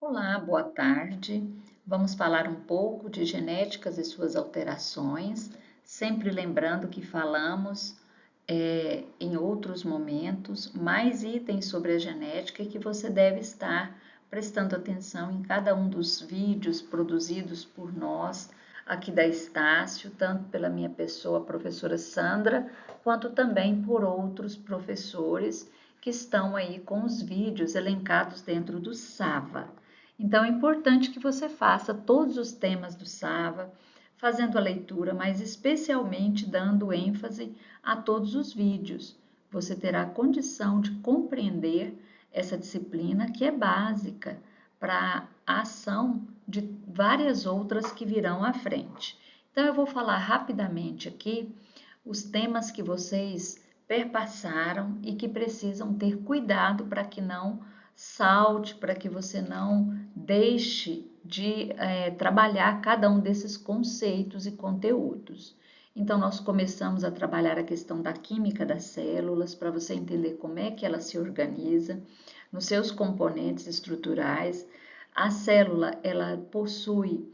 Olá, boa tarde. Vamos falar um pouco de genéticas e suas alterações, sempre lembrando que falamos em outros momentos mais itens sobre a genética e que você deve estar prestando atenção em cada um dos vídeos produzidos por nós aqui da Estácio, tanto pela minha pessoa, a professora Sandra, quanto também por outros professores que estão aí com os vídeos elencados dentro do SAVA. Então, é importante que você faça todos os temas do SAVA, fazendo a leitura, mas especialmente dando ênfase a todos os vídeos. Você terá condição de compreender essa disciplina que é básica para a ação de várias outras que virão à frente. Então, eu vou falar rapidamente aqui os temas que vocês perpassaram e que precisam ter cuidado para que não salte, para que você não deixe de trabalhar cada um desses conceitos e conteúdos. Então, nós começamos a trabalhar a questão da química das células, para você entender como é que ela se organiza, nos seus componentes estruturais. A célula, ela possui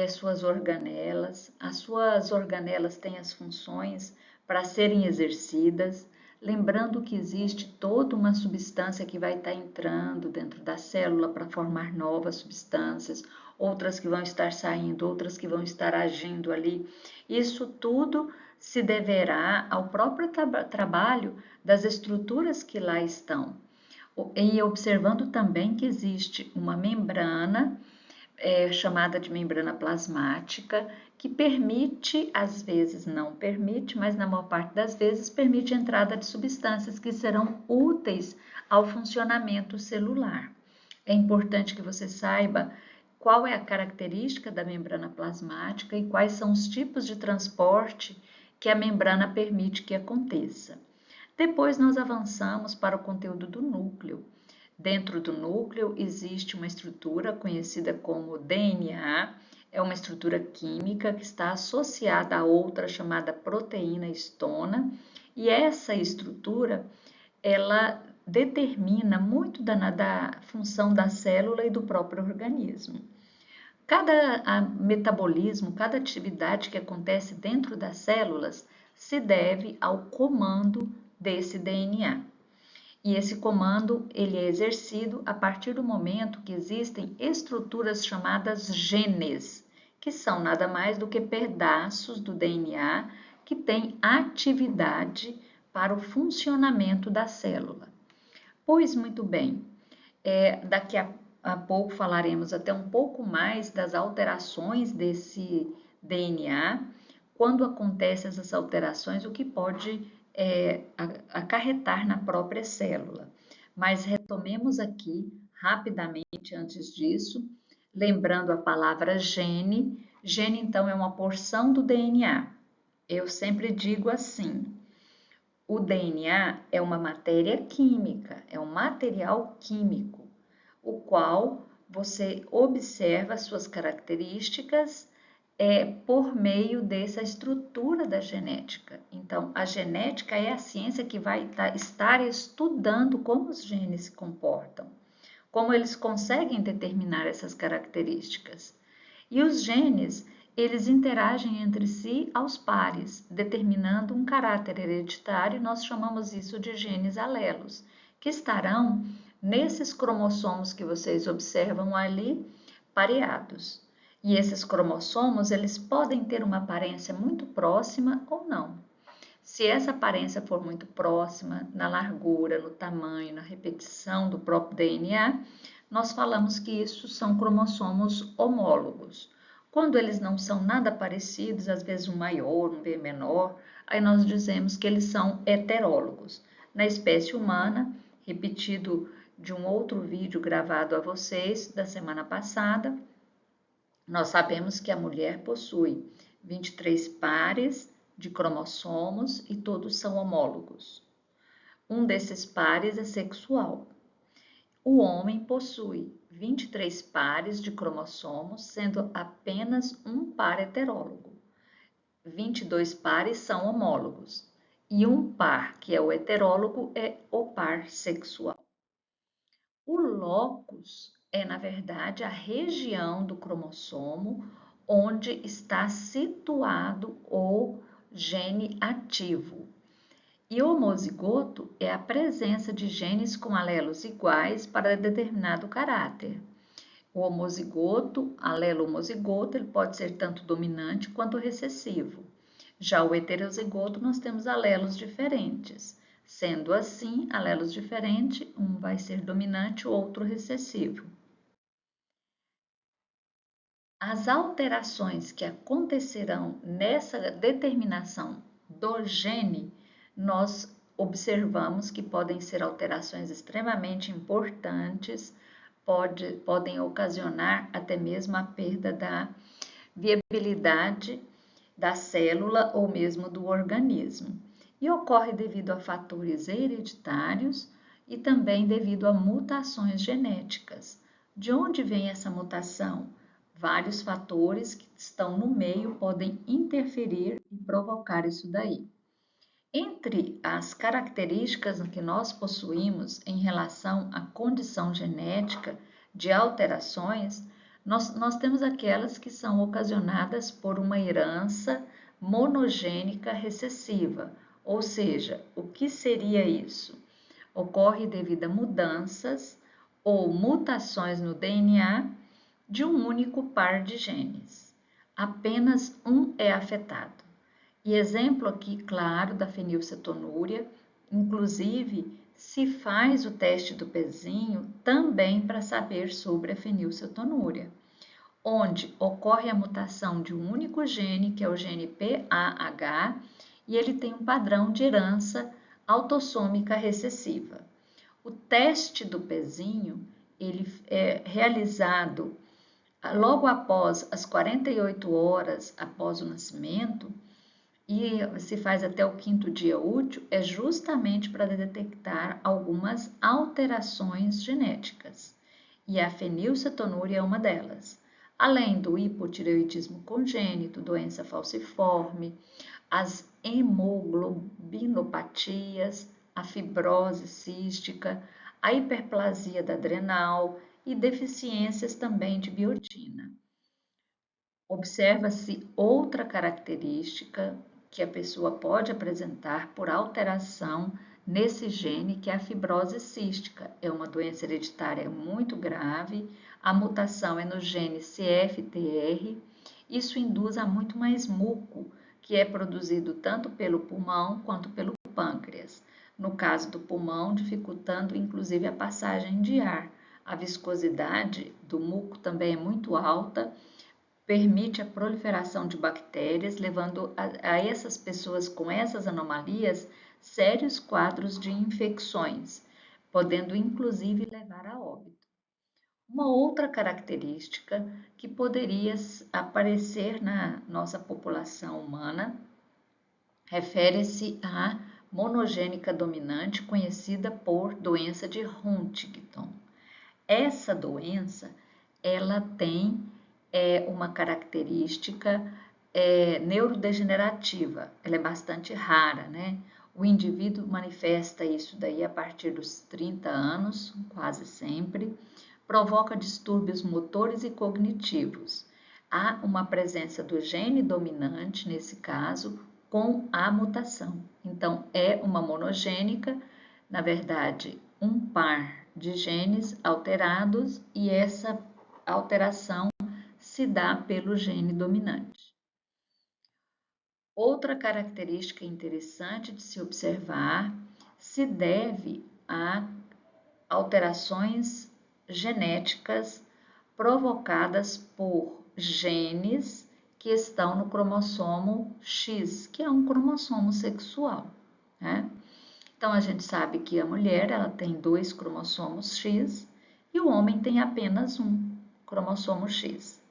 suas organelas, as suas organelas têm as funções para serem exercidas, lembrando que existe toda uma substância que vai estar entrando dentro da célula para formar novas substâncias, outras que vão estar saindo, outras que vão estar agindo ali. Isso tudo se deverá ao próprio trabalho das estruturas que lá estão. E observando também que existe uma membrana chamada de membrana plasmática, que permite, às vezes não permite, mas na maior parte das vezes permite a entrada de substâncias que serão úteis ao funcionamento celular. É importante que você saiba qual é a característica da membrana plasmática e quais são os tipos de transporte que a membrana permite que aconteça. Depois nós avançamos para o conteúdo do núcleo. Dentro do núcleo existe uma estrutura conhecida como DNA, é uma estrutura química que está associada a outra chamada proteína histona, e essa estrutura ela determina muito da função da célula e do próprio organismo. Cada metabolismo, cada atividade que acontece dentro das células se deve ao comando desse DNA. E esse comando ele é exercido a partir do momento que existem estruturas chamadas genes, que são nada mais do que pedaços do DNA que têm atividade para o funcionamento da célula. Pois muito bem, daqui a pouco falaremos até um pouco mais das alterações desse DNA, quando acontecem essas alterações, o que pode acarretar na própria célula. Mas retomemos aqui rapidamente antes disso, lembrando a palavra gene. Gene, então, é uma porção do DNA. Eu sempre digo assim: o DNA é uma matéria química, é um material químico, o qual você observa suas características por meio dessa estrutura da genética. Então, a genética é a ciência que vai estar estudando como os genes se comportam, como eles conseguem determinar essas características. E os genes, eles interagem entre si aos pares, determinando um caráter hereditário, e nós chamamos isso de genes alelos, que estarão nesses cromossomos que vocês observam ali, pareados. E esses cromossomos, eles podem ter uma aparência muito próxima ou não. Se essa aparência for muito próxima, na largura, no tamanho, na repetição do próprio DNA, nós falamos que isso são cromossomos homólogos. Quando eles não são nada parecidos, às vezes um maior, um bem menor, aí nós dizemos que eles são heterólogos. Na espécie humana, repetido de um outro vídeo gravado a vocês da semana passada, nós sabemos que a mulher possui 23 pares de cromossomos e todos são homólogos. Um desses pares é sexual. O homem possui 23 pares de cromossomos, sendo apenas um par heterólogo. 22 pares são homólogos e um par, que é o heterólogo, é o par sexual. O locus é, na verdade, a região do cromossomo onde está situado o gene ativo. E o homozigoto é a presença de genes com alelos iguais para determinado caráter. O homozigoto, alelo homozigoto, ele pode ser tanto dominante quanto recessivo. Já o heterozigoto, nós temos alelos diferentes. Sendo assim, alelos diferentes, um vai ser dominante, o outro recessivo. As alterações que acontecerão nessa determinação do gene, nós observamos que podem ser alterações extremamente importantes, podem ocasionar até mesmo a perda da viabilidade da célula ou mesmo do organismo. E ocorre devido a fatores hereditários e também devido a mutações genéticas. De onde vem essa mutação? Vários fatores que estão no meio podem interferir e provocar isso daí. Entre as características que nós possuímos em relação à condição genética de alterações, nós temos aquelas que são ocasionadas por uma herança monogênica recessiva, ou seja, o que seria isso? Ocorre devido a mudanças ou mutações no DNA de um único par de genes. Apenas um é afetado. E exemplo aqui, claro, da fenilcetonúria, inclusive se faz o teste do pezinho também para saber sobre a fenilcetonúria, onde ocorre a mutação de um único gene, que é o gene PAH, e ele tem um padrão de herança autossômica recessiva. O teste do pezinho, ele é realizado logo após as 48 horas após o nascimento, e se faz até o 5º dia útil, é justamente para detectar algumas alterações genéticas. E a fenilcetonúria é uma delas. Além do hipotireoidismo congênito, doença falciforme, as hemoglobinopatias, a fibrose cística, a hiperplasia da adrenal e deficiências também de biotina. Observa-se outra característica que a pessoa pode apresentar por alteração nesse gene, que é a fibrose cística. É uma doença hereditária muito grave, a mutação é no gene CFTR. Isso induz a muito mais muco, que é produzido tanto pelo pulmão quanto pelo pâncreas. No caso do pulmão, dificultando inclusive a passagem de ar. A viscosidade do muco também é muito alta, permite a proliferação de bactérias, levando a essas pessoas com essas anomalias sérios quadros de infecções, podendo inclusive levar a óbito. Uma outra característica que poderia aparecer na nossa população humana refere-se à monogênica dominante, conhecida por doença de Huntington. Essa doença, ela tem uma característica neurodegenerativa, ela é bastante rara, né? O indivíduo manifesta isso daí a partir dos 30 anos, quase sempre, provoca distúrbios motores e cognitivos. Há uma presença do gene dominante, nesse caso, com a mutação. Então, é uma monogênica, na verdade, um par de genes alterados e essa alteração se dá pelo gene dominante. Outra característica interessante de se observar se deve a alterações genéticas provocadas por genes que estão no cromossomo X, que é um cromossomo sexual, né? Então, a gente sabe que a mulher ela tem 2 cromossomos X e o homem tem apenas um cromossomo X.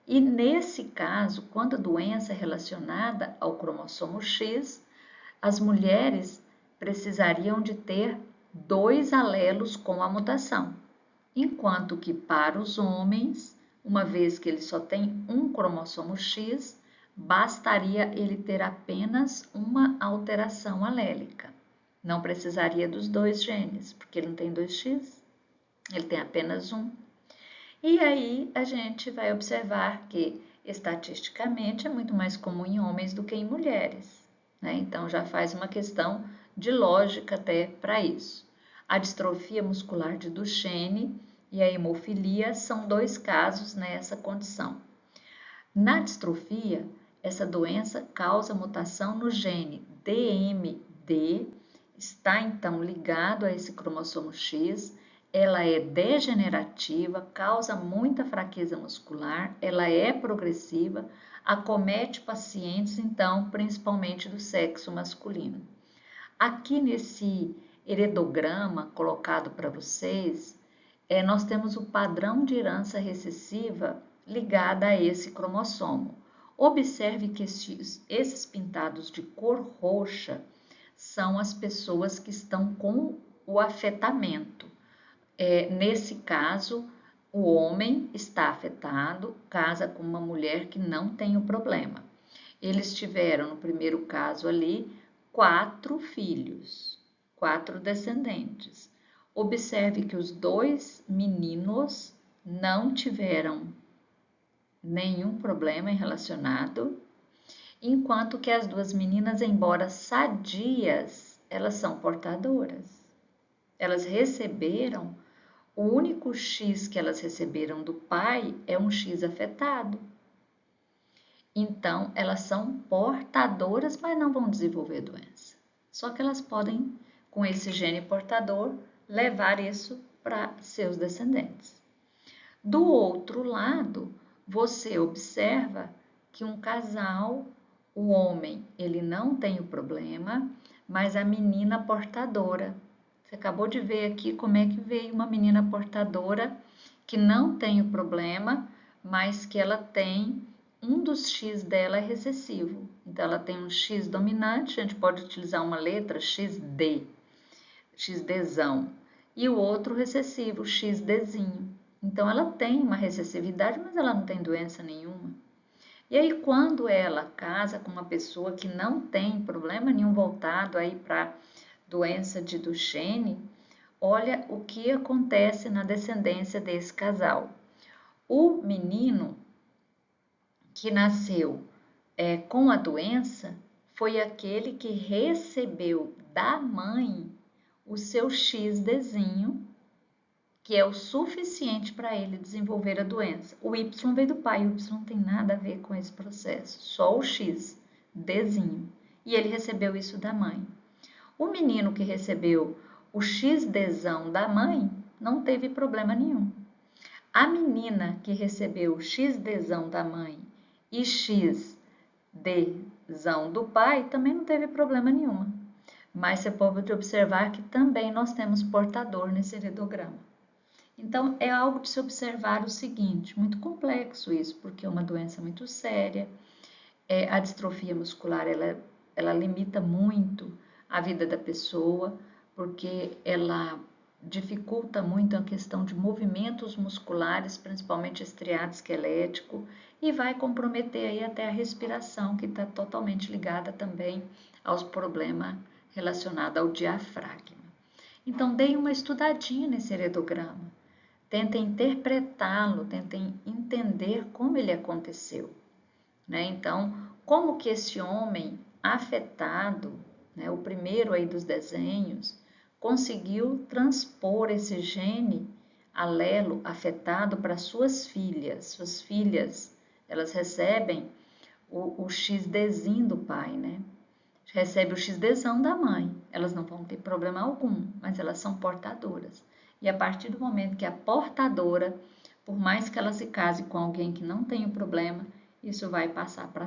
E nesse caso, quando a doença é relacionada ao cromossomo X, as mulheres precisariam de ter 2 alelos com a mutação, enquanto que para os homens, uma vez que ele só tem um cromossomo X, bastaria ele ter apenas uma alteração alélica. Não precisaria dos 2 genes, porque ele não tem 2X, ele tem apenas um. E aí a gente vai observar que, estatisticamente, é muito mais comum em homens do que em mulheres, né? Então já faz uma questão de lógica até para isso. A distrofia muscular de Duchenne e a hemofilia são dois casos nessa condição. Na distrofia, essa doença causa mutação no gene DMD, está então ligado a esse cromossomo X, ela é degenerativa, causa muita fraqueza muscular, ela é progressiva, acomete pacientes, então, principalmente do sexo masculino. Aqui nesse heredograma colocado para vocês, nós temos o padrão de herança recessiva ligada a esse cromossomo. Observe que esses pintados de cor roxa são as pessoas que estão com o afetamento. Nesse caso, o homem está afetado, casa com uma mulher que não tem o problema. Eles tiveram, no primeiro caso ali, 4 filhos, 4 descendentes. Observe que os 2 meninos não tiveram nenhum problema relacionado, enquanto que as 2 meninas, embora sadias, elas são portadoras. Elas receberam, o único X que elas receberam do pai é um X afetado. Então, elas são portadoras, mas não vão desenvolver doença. Só que elas podem, com esse gene portador, levar isso para seus descendentes. Do outro lado, você observa que um casal, o homem, ele não tem o problema, mas a menina portadora. Você acabou de ver aqui como é que veio uma menina portadora que não tem o problema, mas que ela tem um dos X dela é recessivo. Então, ela tem um X dominante, a gente pode utilizar uma letra XD, XDzão, e o outro recessivo, XDzinho. Então, ela tem uma recessividade, mas ela não tem doença nenhuma. E aí, quando ela casa com uma pessoa que não tem problema nenhum voltado aí para doença de Duchenne, olha o que acontece na descendência desse casal. O menino que nasceu com a doença foi aquele que recebeu da mãe o seu XDzinho, que é o suficiente para ele desenvolver a doença. O Y veio do pai, o Y não tem nada a ver com esse processo, só o XDzinho. E ele recebeu isso da mãe. O menino que recebeu o XDzão da mãe não teve problema nenhum. A menina que recebeu o XDzão da mãe e XDzão do pai também não teve problema nenhum. Mas você pode observar que também nós temos portador nesse heredograma. Então, é algo de se observar o seguinte, muito complexo isso, porque é uma doença muito séria, a distrofia muscular, ela limita muito a vida da pessoa, porque ela dificulta muito a questão de movimentos musculares, principalmente estriado esquelético, e vai comprometer aí até a respiração, que está totalmente ligada também aos problemas relacionados ao diafragma. Então, deem uma estudadinha nesse heredograma. Tentem interpretá-lo, tentem entender como ele aconteceu, né? Então, como que esse homem afetado, né, o primeiro aí dos desenhos, conseguiu transpor esse gene alelo afetado para suas filhas. Suas filhas, elas recebem o XDzinho do pai, né? Recebe o XDzão da mãe. Elas não vão ter problema algum, mas elas são portadoras. E a partir do momento que a portadora, por mais que ela se case com alguém que não tem o problema, isso vai passar para